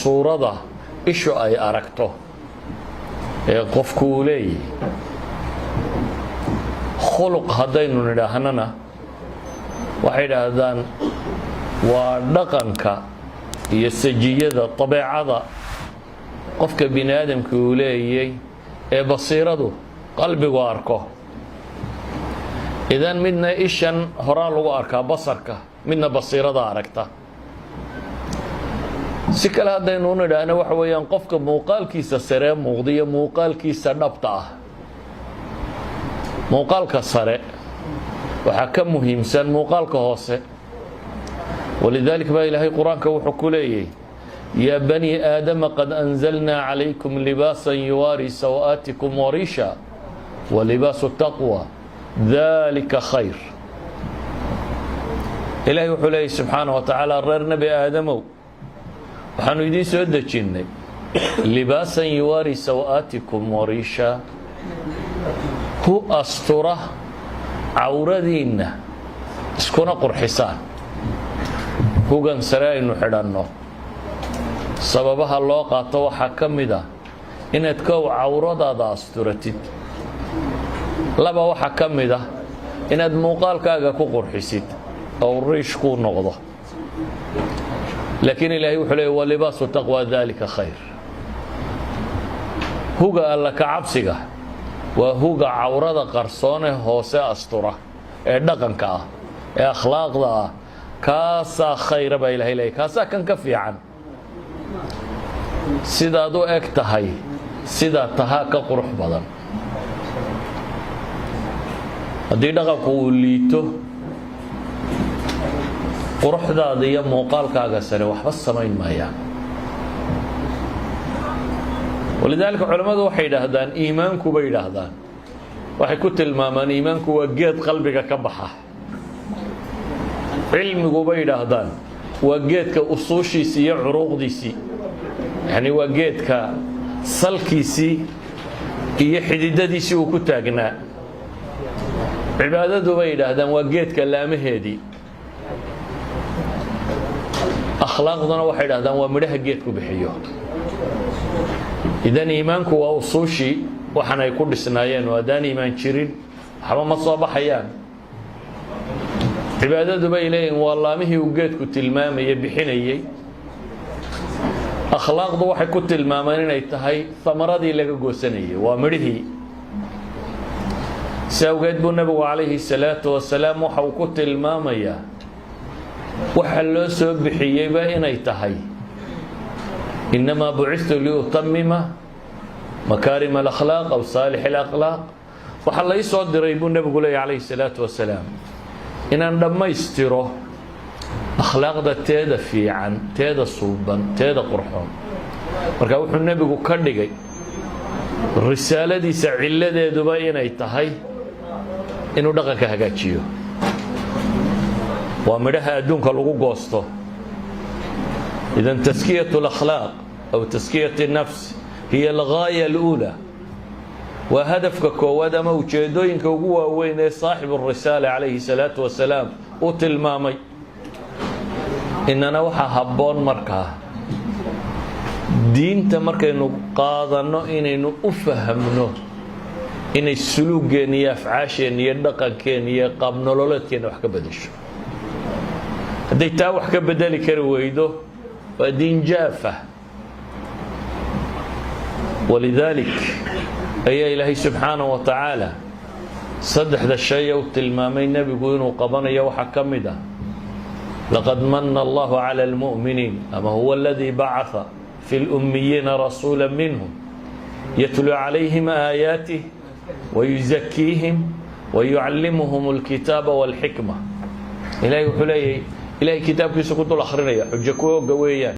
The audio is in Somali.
suurada ishu ay aragto ee qofku uu leeyahay. khuluq haddaynu nidhaahnana waxay yidhaahdaan waa dhaqanka iyo sajiyada dabeecada qofka bini aadamka uu leeyay ee basiiradu qalbigu arko. idan midna ishan horaa lagu arkaa basarka, midna basiirada aragta. si kale haddaynu nidhaahno waxa weeyaan qofka muuqaalkiisa sare muuqda iyo muuqaalkiisa dhabta ah. muuqaalka sare waxaa ka muhiimsan muuqaalka hoose. walidaalika baa ilaahay qur-aanka wuxuu ku leeyahay yaa bani aadama qad anzalnaa calaykum libaasan yuwaari sawaatikum wariisha wa libaasu taqwa dalika khayr. ilaahay wuxuu leeyahy subxaana wa tacaala reer nebi aadamow waxaanu idiin soo dejinnay libaasan yuwaari sawaatikum wariisha, hu astura cawradiinna iskuna qurxisaan. hugan sare aynu xidhanno sababaha loo qaato waxaa ka mid ah inaad kow cawradaada asturatid, laba waxaa ka mid ah inaad muuqaalkaaga ku qurxisid oo riish kuu noqdo. laakiin ilaahay wuxuu leeyahy walibaasu taqwa dalika khayr. huga alla ka cabsiga waa huga cawrada qarsoone hoose astura ee dhaqanka ah ee akhlaaqda ah. kaasaa khayra baa ilahay leeyahy, kaasaa kan ka fiican. sidaad u eg tahay sidaa tahaa ka qurux badan. haddii dhaqanku uu liito quruxdaada iyo muuqaalkaaga sare waxba samayn maayaan. walidaalika culammadu waxay yidhaahdaan iimaanku bay yidhaahdaan, waxay ku tilmaamaan iimaanku waa geed qalbiga ka baxa. cilmigu bay yidhaahdaan waa geedka usuushiisii iyo curuuqdiisii, yacni waa geedka salkiisii iyo xididadiisii uu ku taagnaa. cibaadadu bay yidhaahdaan waa geedka laamaheedii. akhlaaqduna waxay yidhahdaan waa midhaha geedku bixiyo. idan iimaanku waa usuushii waxan ay ku dhisnaayeen, oo haddaan iimaan jirin waxba ma soo baxayaan. cibaadadu bay leeyihin waa laamihii uu geedku tilmaamaya bixinayay. akhlaaqdu waxay ku tilmaamaan inay tahay amaradii laga goosanayay, waa midhihii. si awgeed buu nabigu calayhi salaatu wasalaam waxa uu ku tilmaamayaa waxa loo soo bixiyeyba inay tahay inamaa bucistu liutamima makaarima alakhlaaq aw saalix alakhlaaq. waxaa la ii soo diray buu nabigu leeyahy calayhi salaatu wasalaam inaan dhammaystiro akhlaaqda teeda fiican, teeda suuban, teeda qurxoon. marka wuxuu nebigu ka dhigay risaaladiisa ciladeeduba inay tahay inuu dhaqanka hagaajiyo. waa midhaha adduunka lagu goosto. idan taskiyat alakhlaaq aw taskiyat الnafs hiya algaaya اlأuulى. waa hadafka koowaad ama ujeedooyinka ugu waaweyn ee saaxibu الrisaala calayhi salaatu wasalaam uu tilmaamay. inana waxaa habboon markaa diinta markaynu qaadanno inaynu u fahamno inay suluugeen iyo afcaasheen iyo dhaqankeen iyo qaabnololeedkeena wax ka bedesho. hadday taa wax ka bedeli kari weydo waa diin jaafa. walidaalik ayaa ilaahay subxaanahu wa tacaala saddexda shay uu tilmaamay nebigu inuu qabanayo waxaa ka mid ah laqad mana allahu cala almu'miniin ama huwa aladii bacatha fi lummiyiina rasuula minhum yatluu calayhim aayaatih wayuzakiihim wayucallimuhum alkitaaba walxikma. ilahay wuxuu leeyahay ilahay kitaabkiisa ku dul akhrinaya xujo ku ooga weeyaan.